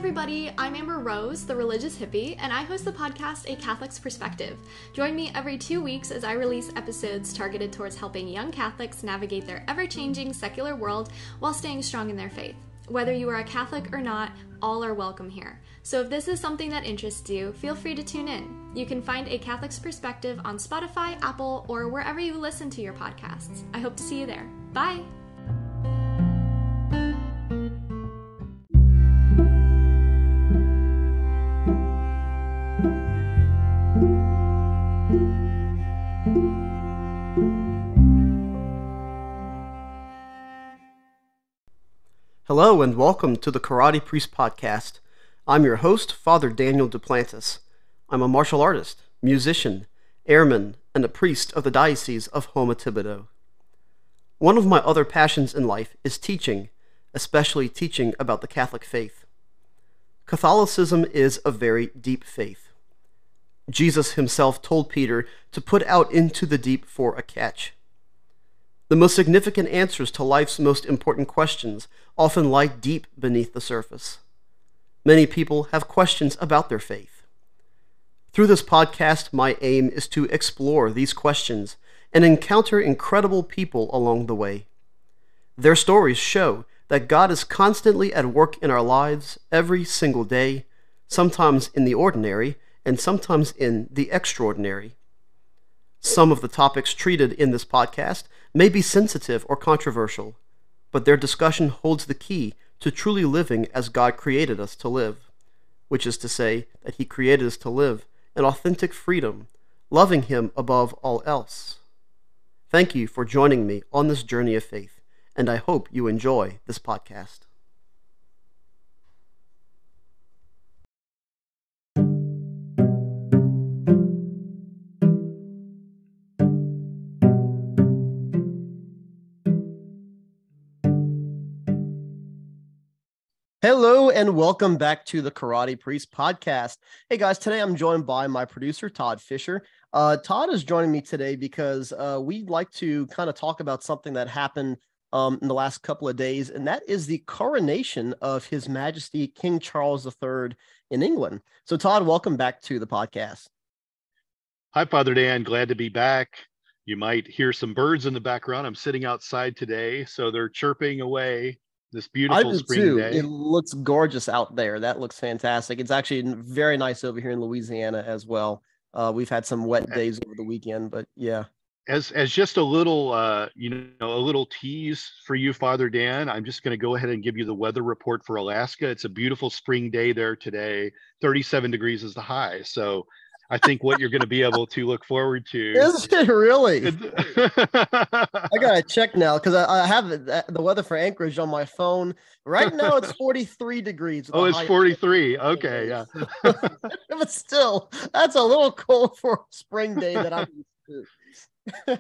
everybody, I'm Amber Rose, the religious hippie, and I host the podcast A Catholic's Perspective. Join me every 2 weeks as I release episodes targeted towards helping young Catholics navigate their ever-changing secular world while staying strong in their faith. Whether you are a Catholic or not, all are welcome here. So if this is something that interests you, feel free to tune in. You can find A Catholic's Perspective on Spotify, Apple, or wherever you listen to your podcasts. I hope to see you there. Bye! Hello and welcome to the Karate Priest Podcast. I'm your host, Father Daniel Duplantis. I'm a martial artist, musician, airman, and a priest of the Diocese of Houma-Thibodaux. One of my other passions in life is teaching, especially teaching about the Catholic faith. Catholicism is a very deep faith. Jesus himself told Peter to put out into the deep for a catch. The most significant answers to life's most important questions often lie deep beneath the surface. Many people have questions about their faith. Through this podcast, my aim is to explore these questions and encounter incredible people along the way. Their stories show that God is constantly at work in our lives every single day, sometimes in the ordinary and sometimes in the extraordinary. Some of the topics treated in this podcast may be sensitive or controversial, but their discussion holds the key to truly living as God created us to live, which is to say that He created us to live in authentic freedom, loving Him above all else. Thank you for joining me on this journey of faith, and I hope you enjoy this podcast. Hello and welcome back to the Karate Priest Podcast. Hey guys, today I'm joined by my producer, Todd Fischer. Todd is joining me today because we'd like to kind of talk about something that happened in the last couple of days, and that is the coronation of His Majesty King Charles III in England. So Todd, welcome back to the podcast. Hi, Father Dan. Glad to be back. You might hear some birds in the background. I'm sitting outside today, so they're chirping away. This beautiful spring day. It looks gorgeous out there. That looks fantastic. It's actually very nice over here in Louisiana as well. We've had some wet days over the weekend, but yeah. As just a little, a little tease for you, Father Dan, I'm just going to go ahead and give you the weather report for Alaska. It's a beautiful spring day there today. 37 degrees is the high. So I think what you're going to be able to look forward to. Is it really? I got to check now because I have the weather for Anchorage on my phone. Right now it's 43 degrees. Oh, it's 43. Okay, yeah. But still, that's a little cold for a spring day that I'm used to.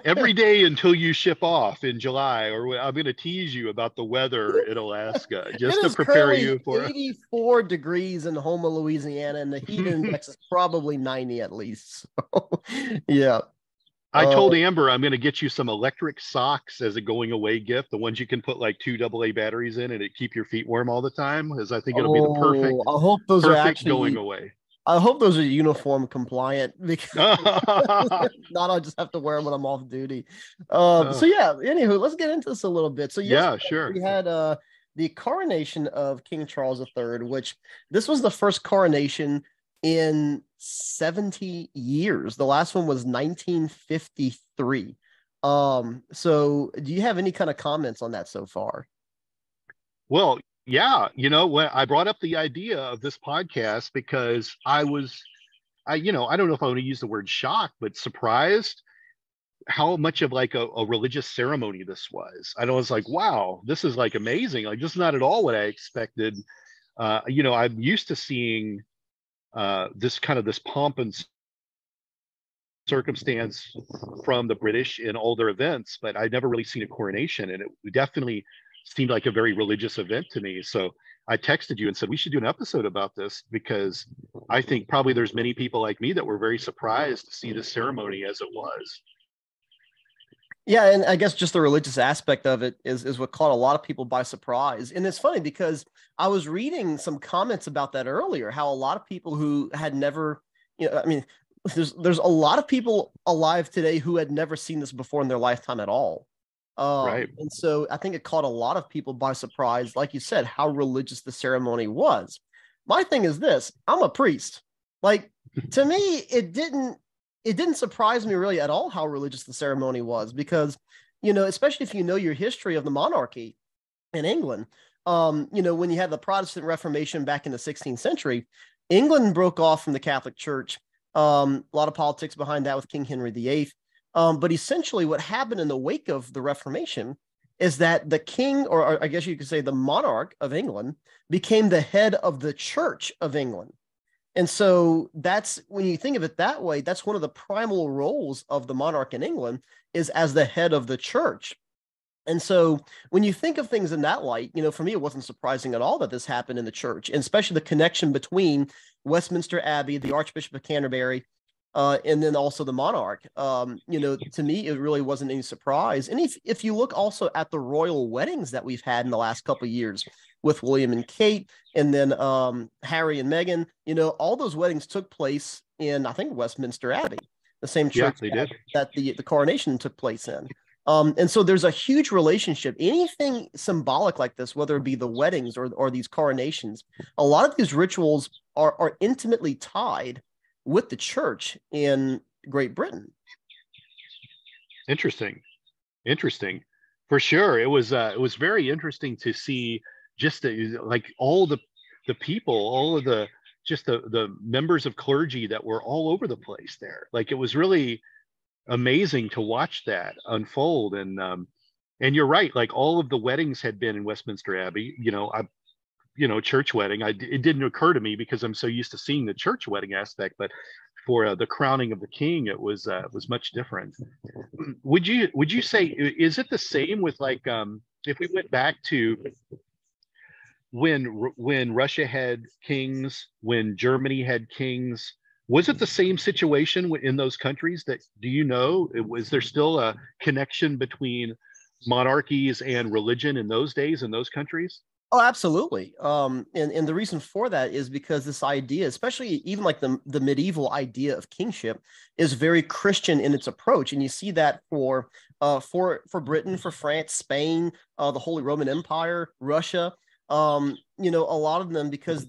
Every day until you ship off in July, or I'm going to tease you about the weather in Alaska just to prepare you for 84 degrees in Houma, Louisiana, and the heat index is probably 90 at least. So, yeah. I told Amber I'm going to get you some electric socks as a going away gift, the ones you can put like 2 AA batteries in and it keep your feet warm all the time, because I think it'll be the perfect. I hope those are actually going away. I hope those are uniform compliant, because not I'll just have to wear them when I'm off duty. So yeah, anywho, let's get into this a little bit. So yeah, sure. We had the coronation of King Charles III, which this was the first coronation in 70 years. The last one was 1953. So do you have any kind of comments on that so far? Well, yeah, when I brought up the idea of this podcast because I don't know if I want to use the word shocked, but surprised how much of like a religious ceremony this was. I was like, wow, this is like amazing. Like, this is not at all what I expected. I'm used to seeing this pomp and circumstance from the British in all their events, but I'd never really seen a coronation, and it definitely seemed like a very religious event to me. So I texted you and said we should do an episode about this, because I think probably there's many people like me that were very surprised to see this ceremony as it was. Yeah, and I guess just the religious aspect of it is what caught a lot of people by surprise. And it's funny because I was reading some comments about that earlier, how a lot of people who had never, I mean, there's a lot of people alive today who had never seen this before in their lifetime at all. Right. And so I think it caught a lot of people by surprise, like you said, how religious the ceremony was. My thing is this: I'm a priest. Like, to me, it didn't surprise me really at all how religious the ceremony was, because, especially if you know your history of the monarchy in England, when you had the Protestant Reformation back in the 16th century, England broke off from the Catholic Church. A lot of politics behind that with King Henry VIII. But essentially what happened in the wake of the Reformation is that the king, or I guess you could say the monarch of England, became the head of the Church of England. And so that's, when you think of it that way, that's one of the primal roles of the monarch in England, is as the head of the church. And so when you think of things in that light, for me, it wasn't surprising at all that this happened in the church, and especially the connection between Westminster Abbey, the Archbishop of Canterbury, and then also the monarch. To me, it really wasn't any surprise. And if you look also at the royal weddings that we've had in the last couple of years with William and Kate, and then Harry and Meghan, all those weddings took place in, I think, Westminster Abbey, the same church that the coronation took place in. And so there's a huge relationship. Anything symbolic like this, whether it be the weddings or these coronations, a lot of these rituals are intimately tied with the church in Great Britain. Interesting. For sure. It was very interesting to see just like all the people, all of the members of clergy that were all over the place there. Like, it was really amazing to watch that unfold. And you're right, like all of the weddings had been in Westminster Abbey. Church wedding. It didn't occur to me because I'm so used to seeing the church wedding aspect, but for the crowning of the king, it was much different. Would you say, is it the same with, like, if we went back to when Russia had kings, when Germany had kings, was it the same situation in those countries? Was there still a connection between monarchies and religion in those days, in those countries? Oh, absolutely. And the reason for that is because this idea, especially even like the medieval idea of kingship, is very Christian in its approach. And you see that for Britain, for France, Spain, the Holy Roman Empire, Russia, a lot of them, because,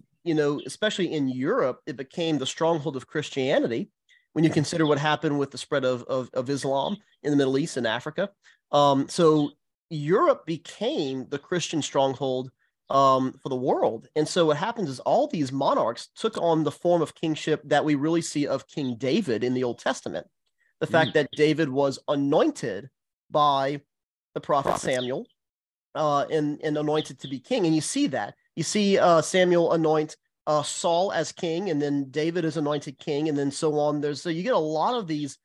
especially in Europe, it became the stronghold of Christianity when you consider what happened with the spread of Islam in the Middle East and Africa. So Europe became the Christian stronghold for the world. And so what happens is all these monarchs took on the form of kingship that we really see of King David in the Old Testament. The fact that David was anointed by the prophet Samuel and anointed to be king. And you see that. You see Samuel anoint Saul as king, and then David is anointed king, and then so on. So you get a lot of these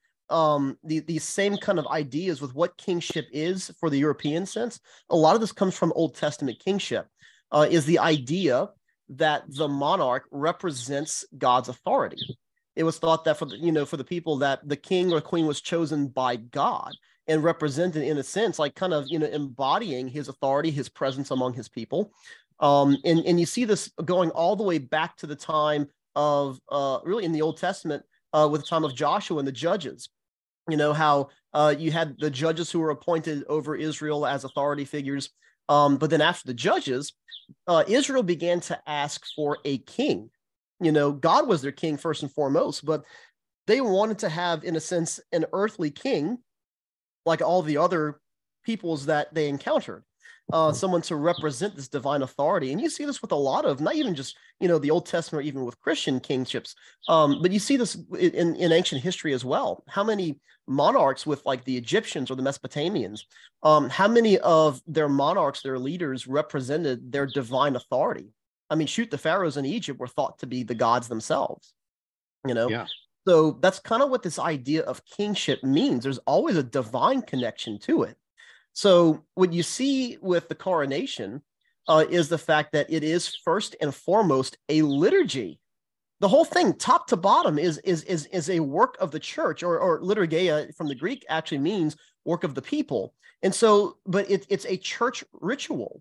same kind of ideas with what kingship is for the European sense. A lot of this comes from Old Testament kingship, is the idea that the monarch represents God's authority. It was thought that for the people, that the king or queen was chosen by God and represented, in a sense, like kind of embodying his authority, his presence among his people. And you see this going all the way back to the time of really in the Old Testament, with the time of Joshua and the judges. How you had the judges who were appointed over Israel as authority figures. But then after the judges, Israel began to ask for a king. God was their king first and foremost, but they wanted to have, in a sense, an earthly king like all the other peoples that they encountered. Someone to represent this divine authority. And you see this with a lot of, not even just, the Old Testament, or even with Christian kingships, but you see this in ancient history as well. How many monarchs with like the Egyptians or the Mesopotamians, how many of their monarchs, their leaders, represented their divine authority? I mean, shoot, the pharaohs in Egypt were thought to be the gods themselves, Yeah. So that's kind of what this idea of kingship means. There's always a divine connection to it. So what you see with the coronation is the fact that it is first and foremost a liturgy. the whole thing, top to bottom, is a work of the church, or liturgia from the Greek actually means work of the people. And so, but it's a church ritual.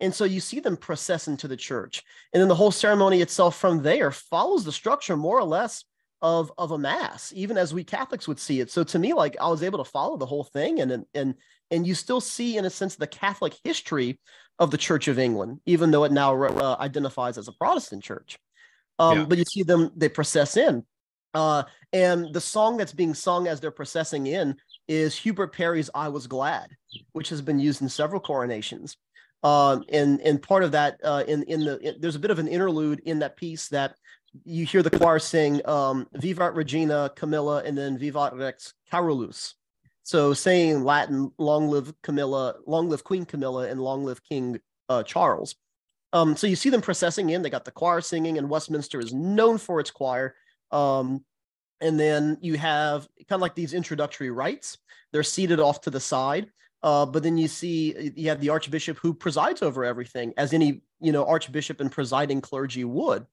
And so you see them process into the church. And then the whole ceremony itself from there follows the structure more or less of a mass, even as we Catholics would see it. So to me, like, I was able to follow the whole thing, and you still see, in a sense, the Catholic history of the Church of England, even though it now identifies as a Protestant church. But you see them, they process in. And the song that's being sung as they're processing in is Hubert Parry's I Was Glad, which has been used in several coronations. And part of that, there's a bit of an interlude in that piece that you hear the choir sing Vivat Regina Camilla, and then Vivat Rex Carolus. So saying in Latin, long live Camilla, long live Queen Camilla, and long live King Charles. So you see them processing in. They got the choir singing, and Westminster is known for its choir. And then you have kind of like these introductory rites. They're seated off to the side. But then you have the archbishop who presides over everything, as any archbishop and presiding clergy would.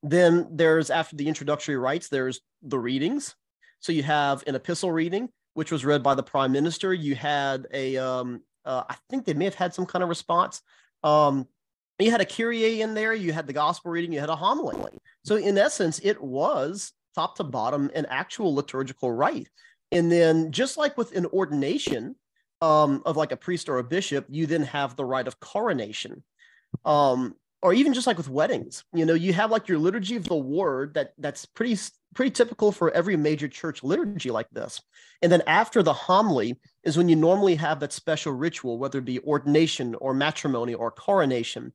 Then there's, after the introductory rites, there's the readings. So you have an epistle reading, which was read by the prime minister. You had I think they may have had some kind of response. You had a Kyrie in there. You had the gospel reading. You had a homily. So in essence, it was top to bottom an actual liturgical rite. And then, just like with an ordination of like a priest or a bishop, you then have the rite of coronation. Or even just like with weddings, you have like your liturgy of the word that's pretty typical for every major church liturgy like this. And then after the homily is when you normally have that special ritual, whether it be ordination or matrimony or coronation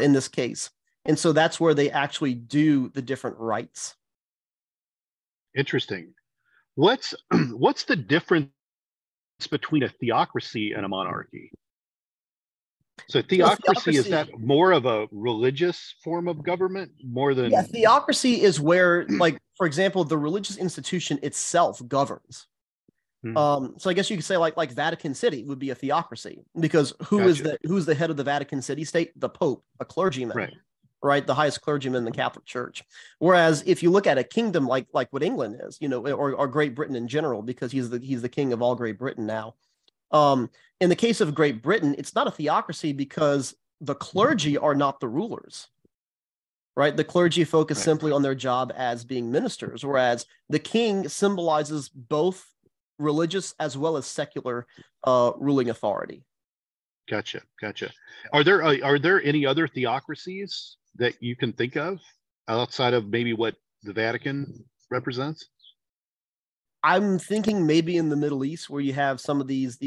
in this case. And so that's where they actually do the different rites. Interesting. What's the difference between a theocracy and a monarchy? So theocracy, is that more of a religious form of government more than? Yeah, theocracy is where, like, for example, the religious institution itself governs. So I guess you could say like Vatican City would be a theocracy, because who's the head of the Vatican City state? The Pope, a clergyman, right? The highest clergyman in the Catholic Church. Whereas if you look at a kingdom like what England is, or Great Britain in general, because he's the king of all Great Britain now. In the case of Great Britain, it's not a theocracy because the clergy are not the rulers, right? The clergy focus simply on their job as being ministers, whereas the king symbolizes both religious as well as secular ruling authority. Gotcha. Are there any other theocracies that you can think of outside of maybe what the Vatican represents? I'm thinking maybe in the Middle East, where you have some of these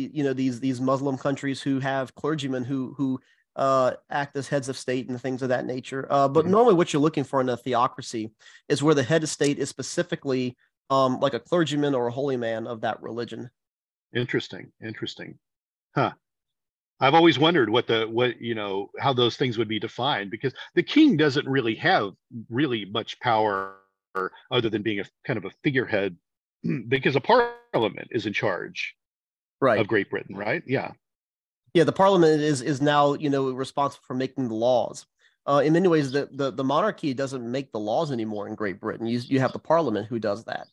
Muslim countries who have clergymen who act as heads of state and things of that nature. But normally what you're looking for in a theocracy is where the head of state is specifically like a clergyman or a holy man of that religion. Interesting. Huh. I've always wondered how those things would be defined, because the king doesn't really have much power other than being a kind of a figurehead, because a parliament is in charge of Great Britain, right? Yeah, the parliament is now responsible for making the laws. In many ways, the monarchy doesn't make the laws anymore in Great Britain. You have the parliament who does that.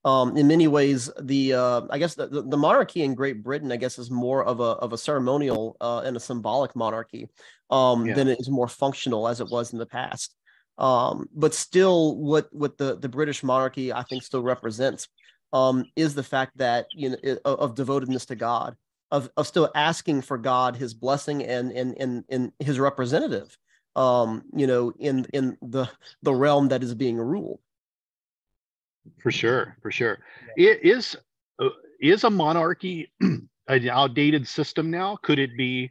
In many ways, I guess the monarchy in Great Britain, I guess, is more of a ceremonial and a symbolic monarchy than it is more functional as it was in the past. But still, what the British monarchy, I think, still represents is the fact that of devotedness to God, of still asking for God, His blessing and His representative, in the realm that is being ruled. For sure. It is a monarchy an outdated system now? Could it be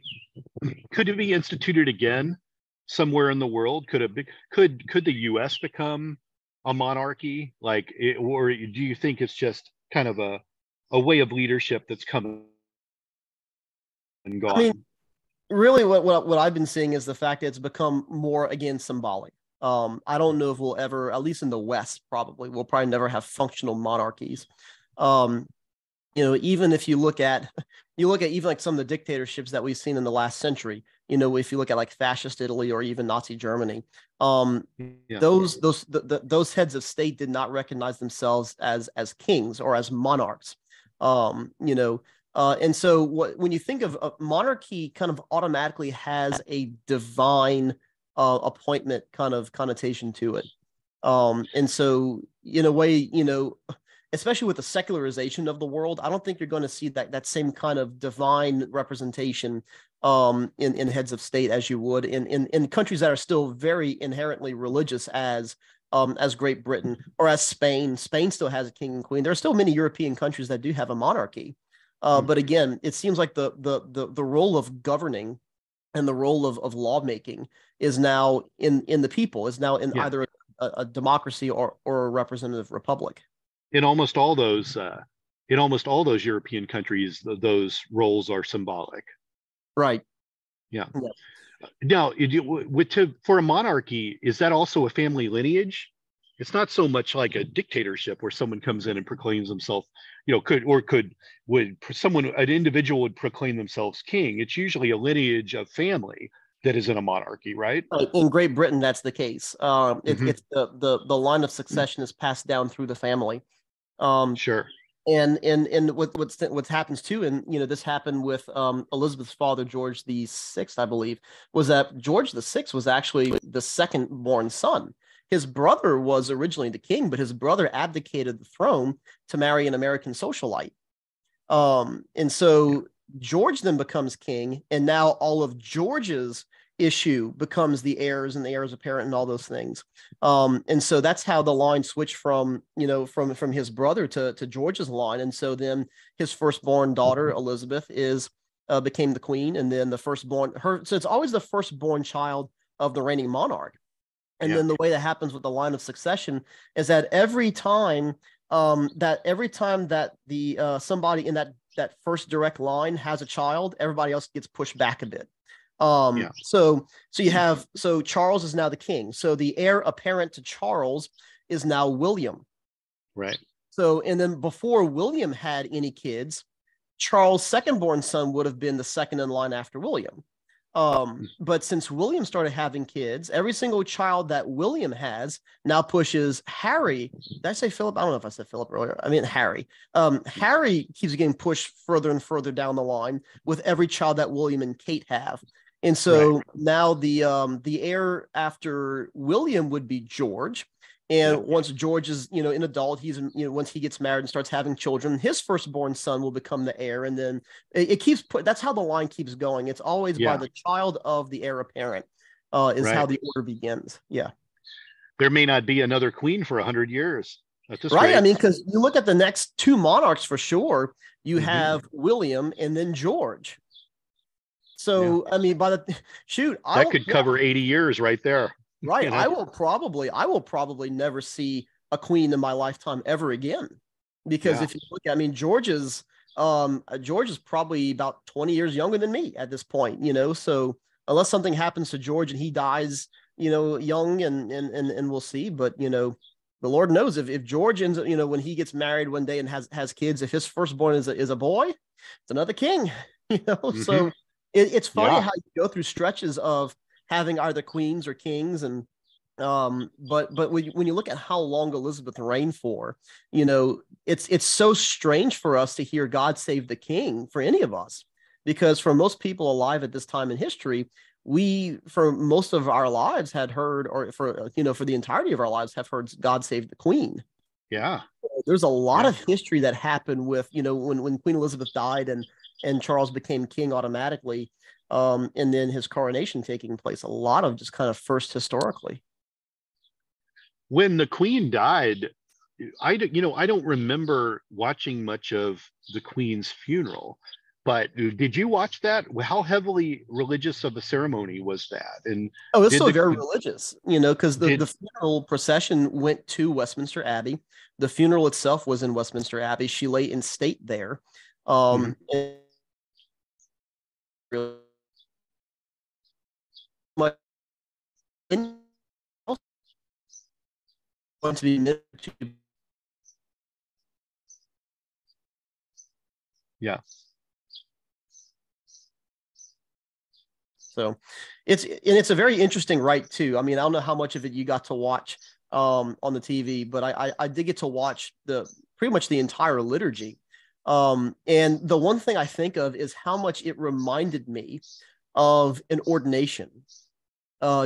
instituted again somewhere in the world? Could the U.S. become a monarchy, or do you think it's just kind of a way of leadership that's come and gone? I mean, really, what I've been seeing is the fact that it's become more, again, symbolic. I don't know if we'll ever, at least in the West, we'll probably never have functional monarchies. Even if you look at even like some of the dictatorships that we've seen in the last century, if you look at like fascist Italy or even Nazi Germany, Yeah. those heads of state did not recognize themselves as kings or as monarchs. And so when you think of monarchy, kind of automatically has a divine appointment kind of connotation to it. And so in a way, especially with the secularization of the world, I don't think you're going to see that same kind of divine representation in heads of state as you would in countries that are still very inherently religious as Great Britain or as Spain. Spain still has a king and queen. There are still many European countries that do have a monarchy. But again, it seems like the role of governing and the role of lawmaking is now in the people, is now in either a democracy or a representative republic. In almost all those European countries, those roles are symbolic. Right. Yeah. Now, for a monarchy, is that also a family lineage? It's not so much like a dictatorship where someone comes in and proclaims himself, an individual would proclaim themselves king. It's usually a lineage of family that is in a monarchy, right? In Great Britain, that's the case. It's the line of succession is passed down through the family. Sure. And what happens too, and this happened with Elizabeth's father, George the Sixth, I believe, was that George the Sixth was actually the second born son. His brother was originally the king, but his brother abdicated the throne to marry an American socialite. And so George then becomes king, and now all of George's issue becomes the heirs and the heirs apparent and all those things. And so that's how the line switched from his brother to George's line. And so then his firstborn daughter, Elizabeth, became the queen, and then so it's always the firstborn child of the reigning monarch. And then the way that happens with the line of succession is that every time that the somebody in that first direct line has a child, everybody else gets pushed back a bit. So Charles is now the king. So the heir apparent to Charles is now William. Right. So, and then before William had any kids, Charles' second-born son would have been the second in line after William. But since William started having kids, every single child that William has now pushes Harry. Did I say Philip? I don't know if I said Philip earlier. I mean Harry. Harry keeps getting pushed further and further down the line with every child that William and Kate have. And so now the heir after William would be George. And once George is, an adult, he's, once he gets married and starts having children, his firstborn son will become the heir. And then it keeps that's how the line keeps going. It's always by the child of the heir apparent is how the order begins. Yeah. There may not be another queen for 100 years. At this right. rate. I mean, because you look at the next two monarchs for sure, you have William and then George. So, I mean, that could cover 80 years right there. Right. I will probably never see a queen in my lifetime ever again. Because if you look at, George is probably about 20 years younger than me at this point, so unless something happens to George and he dies, young and we'll see. But, the Lord knows if George ends up, when he gets married one day and has kids, if his firstborn is a boy, it's another king, so it's funny how you go through stretches of having either queens or kings, and but when you look at how long Elizabeth reigned for, it's so strange for us to hear God save the king for any of us, because for most people alive at this time in history, we for most of our lives had heard, or for the entirety of our lives have heard God save the queen. Yeah, there's a lot of history that happened with when Queen Elizabeth died and Charles became king automatically. And then his coronation taking place, a lot of just kind of first historically. When the queen died, I don't remember watching much of the queen's funeral, but did you watch that? How heavily religious of a ceremony was that? And it's still very religious, because the funeral procession went to Westminster Abbey. The funeral itself was in Westminster Abbey. She lay in state there. And going to be Yeah. So it's a very interesting rite too. I mean, I don't know how much of it you got to watch on the TV, but I did get to watch pretty much the entire liturgy. And the one thing I think of is how much it reminded me of an ordination,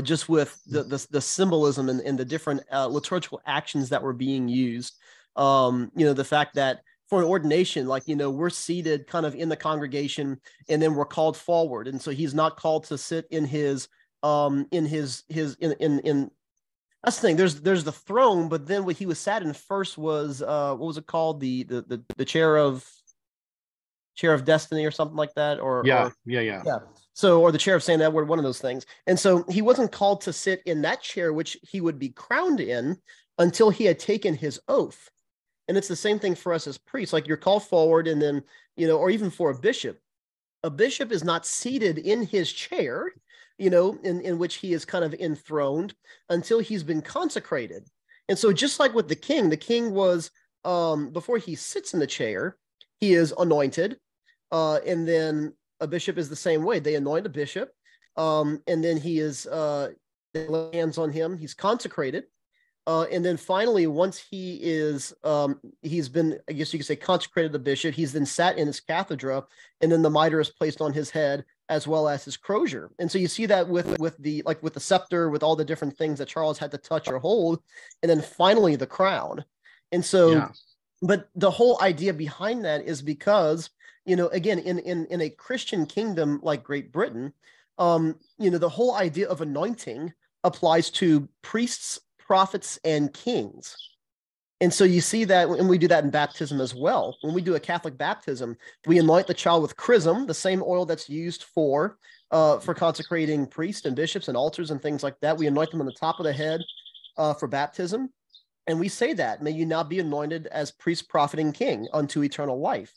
just with the symbolism and the different liturgical actions that were being used. The fact that for an ordination, like, we're seated kind of in the congregation, and then we're called forward. And so he's not called to sit in his that's the thing. There's the throne, but then what he was sat in first was what was it called? The chair of destiny or something like that, yeah. So, or the chair of St. Edward, one of those things. And so he wasn't called to sit in that chair, which he would be crowned in, until he had taken his oath. And it's the same thing for us as priests. Like, you're called forward, and then, or even for a bishop is not seated in his chair, in which he is kind of enthroned, until he's been consecrated. And so just like with the king was, before he sits in the chair, he is anointed. And then a bishop is the same way. They anoint a bishop, and then he is, they lay hands on him. He's consecrated. And then finally, once he is, he's been, I guess you could say, consecrated a bishop, he's then sat in his cathedra, and then the mitre is placed on his head, as well as his crozier. And so you see that with the scepter, with all the different things that Charles had to touch or hold, and then finally the crown. And so, but the whole idea behind that is because, again, in a Christian kingdom like Great Britain, the whole idea of anointing applies to priests, prophets, and kings. And so you see that, and we do that in baptism as well. When we do a Catholic baptism, we anoint the child with chrism, the same oil that's used for consecrating priests and bishops and altars and things like that. We anoint them on the top of the head for baptism. And we say that, may you now be anointed as priest, prophet, and king unto eternal life.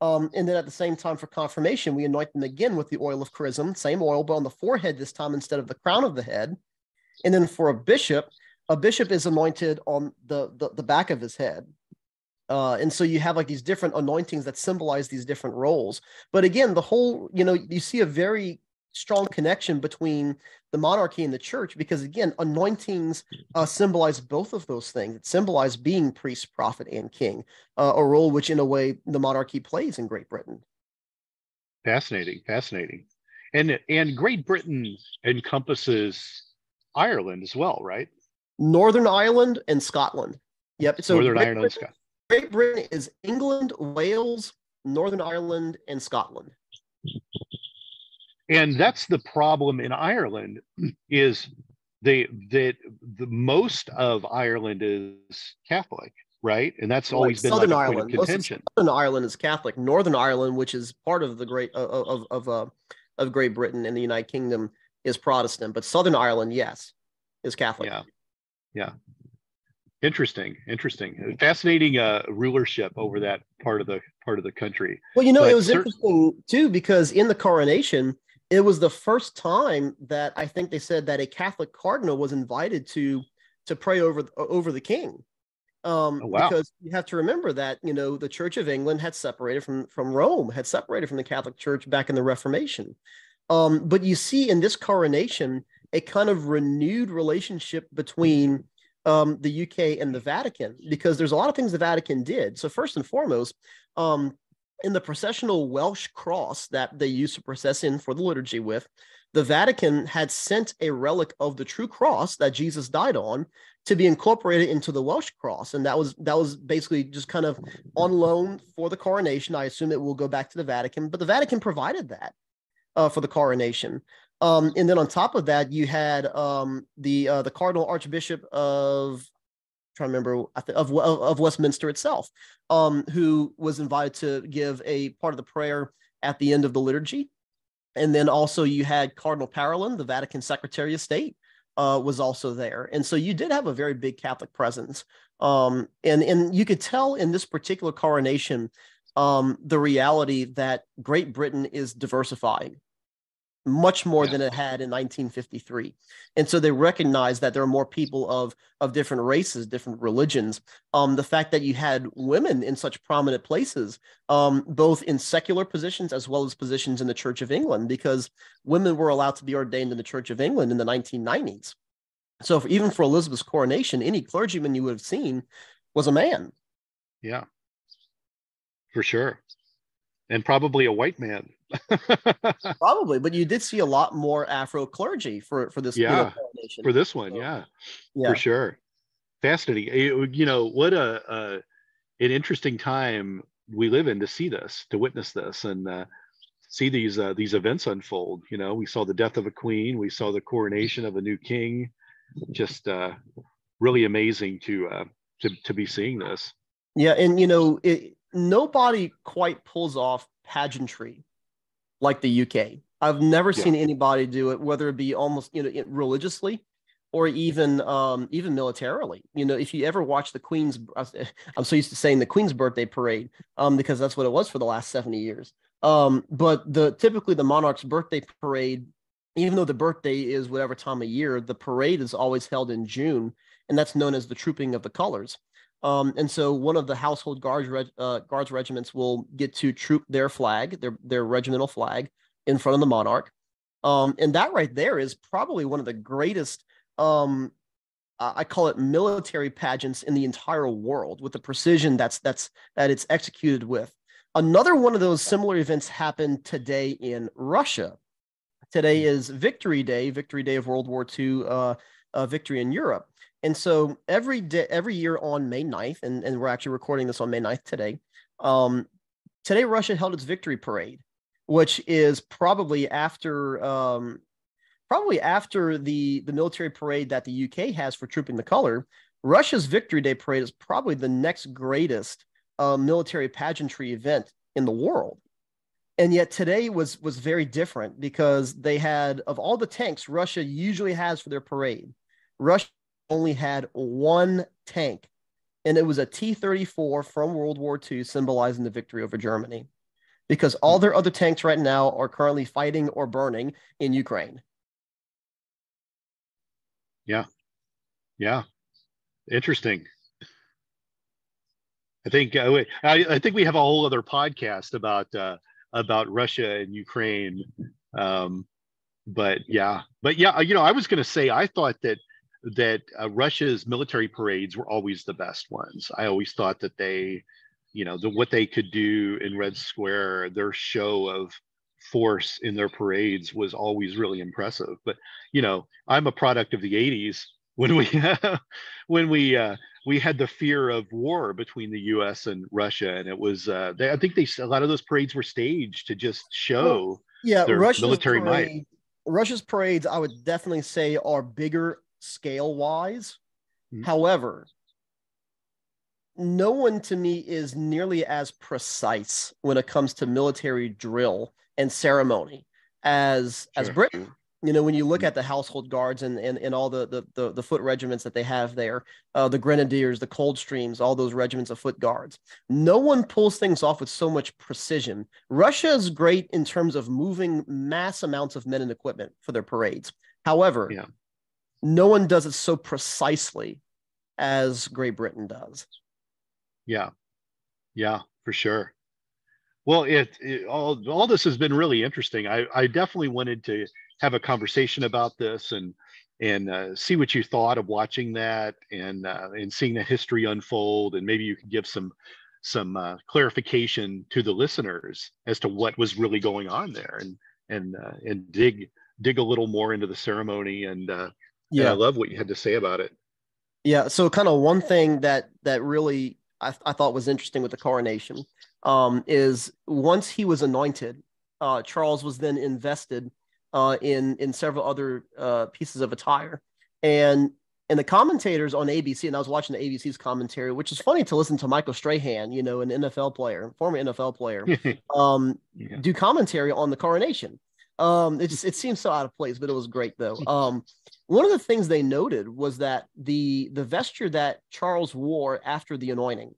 And then at the same time for confirmation, we anoint them again with the oil of chrism, same oil, but on the forehead this time instead of the crown of the head. And then for a bishop is anointed on the back of his head. And so you have like these different anointings that symbolize these different roles. But again, the whole, you see a very strong connection between the monarchy and the church, because again, anointings symbolize both of those things. It symbolizes being priest, prophet, and king, a role which in a way the monarchy plays in Great Britain. Fascinating. And Great Britain encompasses Ireland as well, right? Northern Ireland and Scotland. Yep. So Northern Ireland and Scotland. Great Britain is England, Wales, Northern Ireland, and Scotland. And that's the problem in Ireland, is the most of Ireland is Catholic, right? And that's always been Southern like a Ireland. point of contention. Southern Ireland is Catholic. Northern Ireland, which is part of the of Great Britain and the United Kingdom, is Protestant. But Southern Ireland, yes, is Catholic. Yeah. Interesting. Fascinating rulership over that part of the country. Well, it was interesting too, because in the coronation, it was the first time that I think they said that a Catholic cardinal was invited to pray over the king. Oh, wow. Because you have to remember that, the Church of England had separated from Rome, had separated from the Catholic Church back in the Reformation. But you see in this coronation a kind of renewed relationship between the UK and the Vatican, because there's a lot of things the Vatican did. So first and foremost, in the processional Welsh cross that they used to process in for the liturgy with, the Vatican had sent a relic of the true cross that Jesus died on to be incorporated into the Welsh cross. And that was basically just kind of on loan for the coronation. I assume it will go back to the Vatican, but the Vatican provided that for the coronation. And then on top of that, you had the Cardinal Archbishop of, I'm trying to remember, of Westminster itself, who was invited to give a part of the prayer at the end of the liturgy. And then also you had Cardinal Parolin, the Vatican Secretary of State, was also there. And so you did have a very big Catholic presence. And you could tell in this particular coronation the reality that Great Britain is diversifying. much more than it had in 1953. And so they recognize that there are more people of different races, different religions. The fact that you had women in such prominent places, both in secular positions as well as positions in the Church of England, because women were allowed to be ordained in the Church of England in the 1990s. So even for Elizabeth's coronation, any clergyman you would have seen was a man. Yeah, for sure. And probably a white man. Probably, but you did see a lot more Afro clergy for this coronation. For this one, for sure. Fascinating. What an interesting time we live in to see this, to witness this, and see these events unfold. We saw the death of a queen, we saw the coronation of a new king. Just really amazing to be seeing this. Yeah, and nobody quite pulls off pageantry like the UK. I've never seen anybody do it, whether it be almost religiously or even militarily. If you ever watch the Queen's, I'm so used to saying the Queen's birthday parade, because that's what it was for the last 70 years. But typically the monarch's birthday parade, even though the birthday is whatever time of year, the parade is always held in June, and that's known as the Trooping of the Colors. And so one of the household guards regiments will get to troop their flag, their regimental flag, in front of the monarch. And that right there is probably one of the greatest, I call it military pageants in the entire world, with the precision that it's executed with. Another one of those similar events happened today in Russia. Today is Victory Day of World War II, victory in Europe. And so every year on May 9th, and we're actually recording this on May 9th today, today Russia held its victory parade, which is probably after the military parade that the UK has for Trooping the Color. Russia's Victory Day parade is probably the next greatest military pageantry event in the world. And yet today was very different, because they had, of all the tanks Russia usually has for their parade, Russia only had one tank, and it was a T-34 from World War II, symbolizing the victory over Germany, because all their other tanks right now are currently fighting or burning in Ukraine. Yeah. Interesting. I think I think we have a whole other podcast about Russia and Ukraine. But I was going to say, I thought that Russia's military parades were always the best ones. I always thought that they, what they could do in Red Square, their show of force in their parades was always really impressive. But I'm a product of the 80s, when we had the fear of war between the U.S. and Russia, and it was I think a lot of those parades were staged to just show their military might. Russia's parades, I would definitely say, are bigger scale wise. Mm-hmm. However, no one to me is nearly as precise when it comes to military drill and ceremony as Britain. When you look at the household guards and all the foot regiments that they have there, the grenadiers, the Coldstreams, all those regiments of foot guards, no one pulls things off with so much precision. Russia is great in terms of moving mass amounts of men and equipment for their parades. However, no one does it so precisely as Great Britain does. Yeah, for sure. Well, all this has been really interesting. I definitely wanted to have a conversation about this and see what you thought of watching that and seeing the history unfold, and maybe you could give some clarification to the listeners as to what was really going on there, and dig a little more into the ceremony. And I love what you had to say about it. Yeah. So kind of one thing that really I thought was interesting with the coronation is once he was anointed, Charles was then invested in several other pieces of attire, and the commentators on ABC, and I was watching the ABC's commentary, which is funny to listen to Michael Strahan, an NFL player, former NFL player, do commentary on the coronation. It seems so out of place, but it was great though. One of the things they noted was that the vesture that Charles wore after the anointing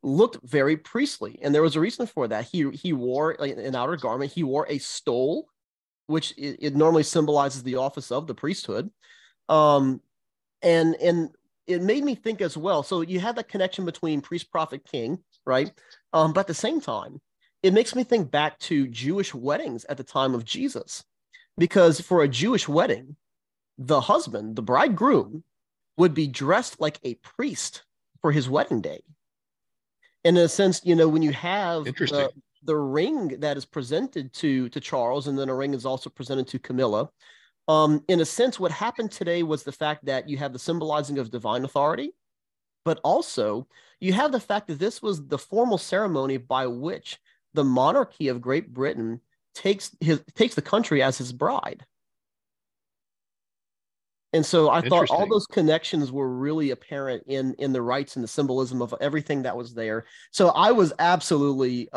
looked very priestly, and there was a reason for that. He wore an outer garment. He wore a stole which it normally symbolizes the office of the priesthood. And it made me think as well. So you have that connection between priest, prophet, king, right? But at the same time, it makes me think back to Jewish weddings at the time of Jesus, because for a Jewish wedding, the husband, the bridegroom, would be dressed like a priest for his wedding day. And in a sense, when you have the ring that is presented to Charles, and then a ring is also presented to Camilla, in a sense, what happened today was the fact that you have the symbolizing of divine authority, but also you have the fact that this was the formal ceremony by which the monarchy of Great Britain takes the country as his bride. And so I thought all those connections were really apparent in the rites and the symbolism of everything that was there. So I was absolutely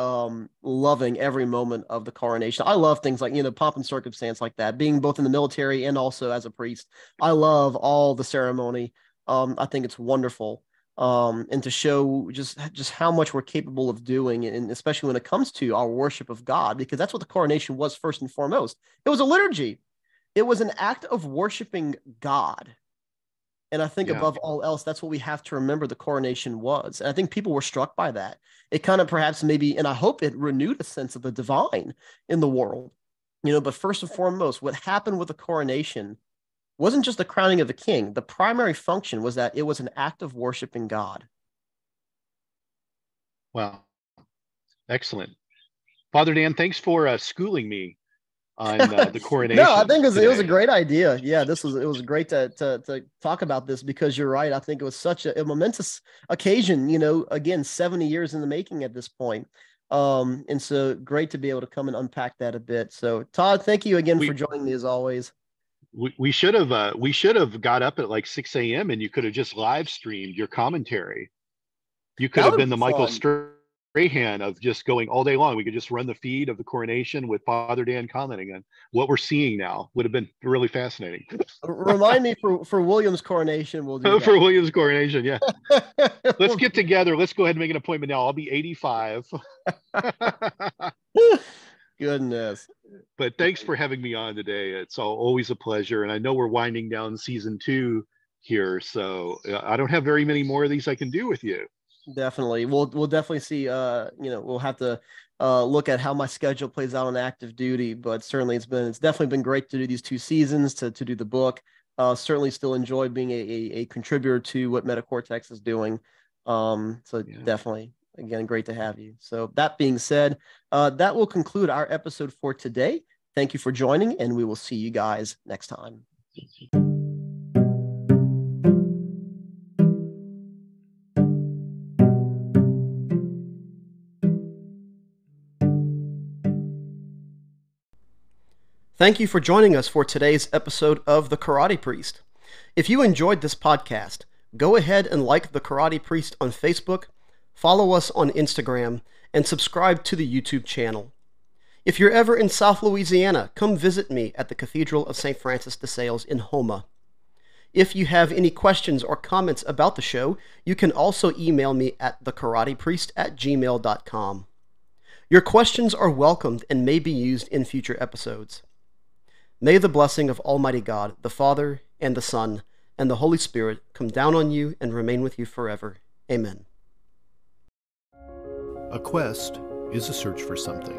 loving every moment of the coronation. I love things like, pomp and circumstance like that, being both in the military and also as a priest. I love all the ceremony. I think it's wonderful. And to show just how much we're capable of doing, and especially when it comes to our worship of God, because that's what the coronation was first and foremost. It was a liturgy. It was an act of worshiping God. And I think above all else, that's what we have to remember the coronation was. And I think people were struck by that. It kind of perhaps maybe, and I hope it renewed a sense of the divine in the world. But first and foremost, what happened with the coronation wasn't just the crowning of the king. The primary function was that it was an act of worshiping God. Wow. Excellent. Father Dan, thanks for schooling me on the coronation. No, I think it was a great idea. Yeah, it was great to talk about this, because you're right. I think it was such a momentous occasion, again, 70 years in the making at this point. And so great to be able to come and unpack that a bit. So Todd, thank you again for joining me as always. We should have got up at like 6 a.m. and you could have just live streamed your commentary. You could have been the Michael Strahan of just going all day long. We could just run the feed of the coronation with Father Dan commenting on what we're seeing now. Would have been really fascinating. Remind me for William's coronation. We'll do that. For William's coronation, yeah. Let's get together. Let's go ahead and make an appointment now. I'll be 85. Goodness. But thanks for having me on today. It's always a pleasure. And I know we're winding down season 2 here, so I don't have very many more of these I can do with you. Definitely. We'll definitely see, we'll have to look at how my schedule plays out on active duty, but certainly it's definitely been great to do these 2 seasons, to do the book. Certainly still enjoy being a contributor to what Metacortex is doing. Definitely. Again, great to have you. So that being said, that will conclude our episode for today. Thank you for joining, and we will see you guys next time. Thank you for joining us for today's episode of The Karate Priest. If you enjoyed this podcast, go ahead and like The Karate Priest on Facebook, follow us on Instagram, and subscribe to the YouTube channel. If you're ever in South Louisiana, come visit me at the Cathedral of St. Francis de Sales in Houma. If you have any questions or comments about the show, you can also email me at thekaratepriest@gmail.com. Your questions are welcomed and may be used in future episodes. May the blessing of Almighty God, the Father, and the Son, and the Holy Spirit come down on you and remain with you forever. Amen. A quest is a search for something.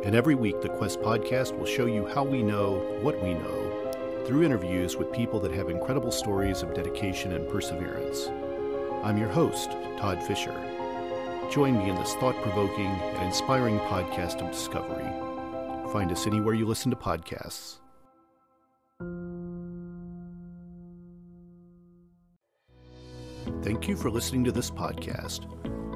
And every week, the Quest podcast will show you how we know what we know through interviews with people that have incredible stories of dedication and perseverance. I'm your host, Todd Fischer. Join me in this thought-provoking and inspiring podcast of discovery. Find us anywhere you listen to podcasts. Thank you for listening to this podcast.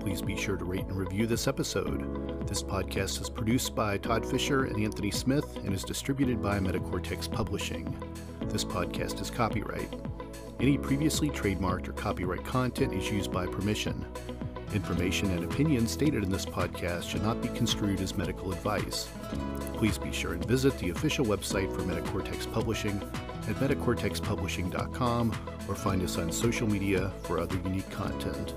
Please be sure to rate and review this episode. This podcast is produced by Todd Fischer and Anthony Smith and is distributed by Metacortex Publishing. This podcast is copyright. Any previously trademarked or copyright content is used by permission. Information and opinions stated in this podcast should not be construed as medical advice. Please be sure and visit the official website for Metacortex Publishing at metacortexpublishing.com or find us on social media for other unique content.